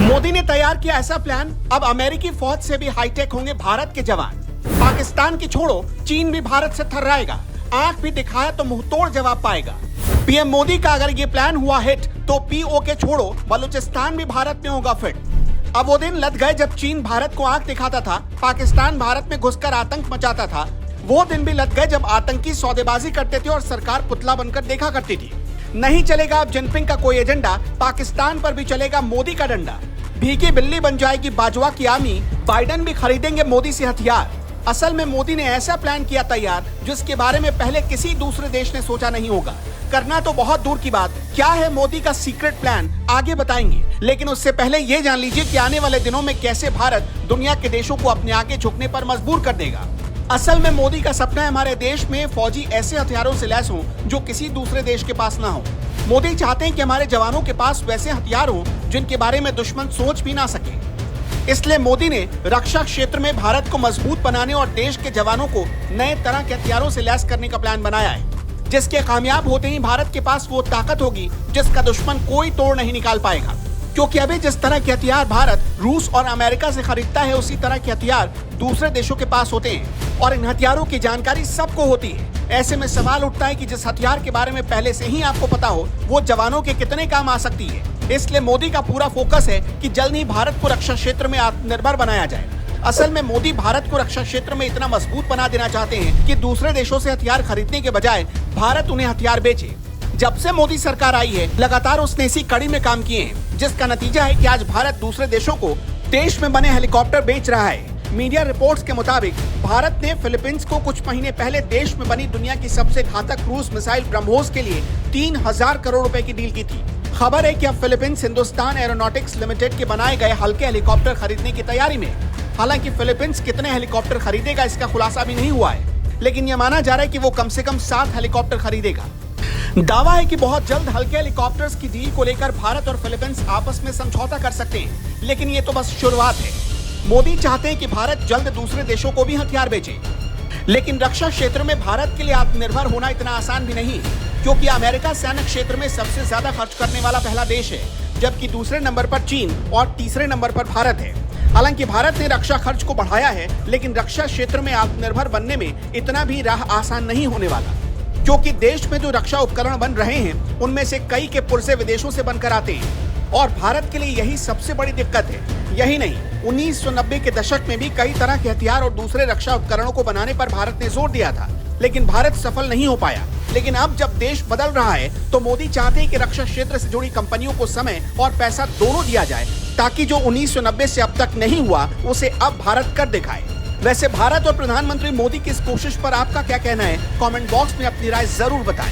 मोदी ने तैयार किया ऐसा प्लान, अब अमेरिकी फौज से भी हाईटेक होंगे भारत के जवान। पाकिस्तान की छोड़ो, चीन भी भारत से थर्राएगा। आंख भी दिखाया तो मुंहतोड़ जवाब पाएगा। पीएम मोदी का अगर ये प्लान हुआ हिट तो पीओके छोड़ो, बलूचिस्तान भी भारत में होगा फिट। अब वो दिन लद गए जब चीन भारत को आंख दिखाता था, पाकिस्तान भारत में घुसकर आतंक मचाता था। वो दिन भी लद गए जब आतंकी सौदेबाजी करते थे और सरकार पुतला बनकर देखा करती थी। नहीं चलेगा अब जिनपिंग का कोई एजेंडा, पाकिस्तान पर भी चलेगा मोदी का डंडा। भीगी बिल्ली बन जाएगी बाजवा की आर्मी, बाइडेन भी खरीदेंगे मोदी से हथियार। असल में मोदी ने ऐसा प्लान किया तैयार जिसके बारे में पहले किसी दूसरे देश ने सोचा नहीं होगा। करना तो बहुत दूर की बात, क्या है मोदी का सीक्रेट प्लान आगे बताएंगे, लेकिन उससे पहले ये जान लीजिए कि आने वाले दिनों में कैसे भारत दुनिया के देशों को अपने आगे झुकने पर मजबूर कर देगा। असल में मोदी का सपना है हमारे देश में फौजी ऐसे हथियारों से लैस हों जो किसी दूसरे देश के पास ना हो। मोदी चाहते हैं कि हमारे जवानों के पास वैसे हथियार हों जिनके बारे में दुश्मन सोच भी ना सके। इसलिए मोदी ने रक्षा क्षेत्र में भारत को मजबूत बनाने और देश के जवानों को नए तरह के हथियारों से लैस करने का प्लान बनाया है, जिसके कामयाब होते ही भारत के पास वो ताकत होगी जिसका दुश्मन कोई तोड़ नहीं निकाल पाएगा। क्योंकि अभी जिस तरह के हथियार भारत रूस और अमेरिका से खरीदता है, उसी तरह के हथियार दूसरे देशों के पास होते हैं और इन हथियारों की जानकारी सबको होती है। ऐसे में सवाल उठता है कि जिस हथियार के बारे में पहले से ही आपको पता हो, वो जवानों के कितने काम आ सकती है। इसलिए मोदी का पूरा फोकस है कि जल्द ही भारत को रक्षा क्षेत्र में आत्मनिर्भर बनाया जाए। असल में मोदी भारत को रक्षा क्षेत्र में इतना मजबूत बना देना चाहते हैं कि दूसरे देशों से हथियार खरीदने के बजाय भारत उन्हें हथियार बेचे। जब से मोदी सरकार आई है, लगातार उसने इसी कड़ी में काम किए हैं, जिसका नतीजा है कि आज भारत दूसरे देशों को देश में बने हेलीकॉप्टर बेच रहा है। मीडिया रिपोर्ट्स के मुताबिक भारत ने फिलीपींस को कुछ महीने पहले देश में बनी दुनिया की सबसे घातक क्रूज मिसाइल ब्रह्मोस के लिए 3000 करोड़ रुपए की डील की थी। खबर है कि अब फिलीपींस हिंदुस्तान एरोनॉटिक्स लिमिटेड के बनाए गए हल्के हेलीकॉप्टर खरीदने की तैयारी में। हालांकि फिलीपींस कितने हेलीकॉप्टर खरीदेगा इसका खुलासा भी नहीं हुआ है, लेकिन यह माना जा रहा है कि वो कम से कम 7 हेलीकॉप्टर खरीदेगा। दावा है कि बहुत जल्द हल्के हेलीकॉप्टर्स की डील को लेकर भारत और फिलीपींस आपस में समझौता कर सकते हैं, लेकिन ये तो बस शुरुआत है। मोदी चाहते हैं कि भारत जल्द दूसरे देशों को भी हथियार बेचे, लेकिन रक्षा क्षेत्र में भारत के लिए आत्मनिर्भर होना इतना आसान भी नहीं, क्योंकि अमेरिका सैन्य क्षेत्र में सबसे ज्यादा खर्च करने वाला पहला देश है, जबकि दूसरे नंबर पर चीन और तीसरे नंबर पर भारत है। हालांकि भारत ने रक्षा खर्च को बढ़ाया है, लेकिन रक्षा क्षेत्र में आत्मनिर्भर बनने में इतना भी राह आसान नहीं होने वाला, क्योंकि देश में जो रक्षा उपकरण बन रहे हैं उनमें से कई के पुर्जे विदेशों से बनकर आते हैं और भारत के लिए यही सबसे बड़ी दिक्कत है। यही नहीं, 1990 के दशक में भी कई तरह के हथियार और दूसरे रक्षा उपकरणों को बनाने पर भारत ने जोर दिया था, लेकिन भारत सफल नहीं हो पाया। लेकिन अब जब देश बदल रहा है तो मोदी चाहते हैं कि रक्षा क्षेत्र से जुड़ी कंपनियों को समय और पैसा दोनों दिया जाए, ताकि जो 1990 से अब तक नहीं हुआ उसे अब भारत कर दिखाए। वैसे भारत और प्रधानमंत्री मोदी की इस कोशिश पर आपका क्या कहना है? कमेंट बॉक्स में अपनी राय जरूर बताएं।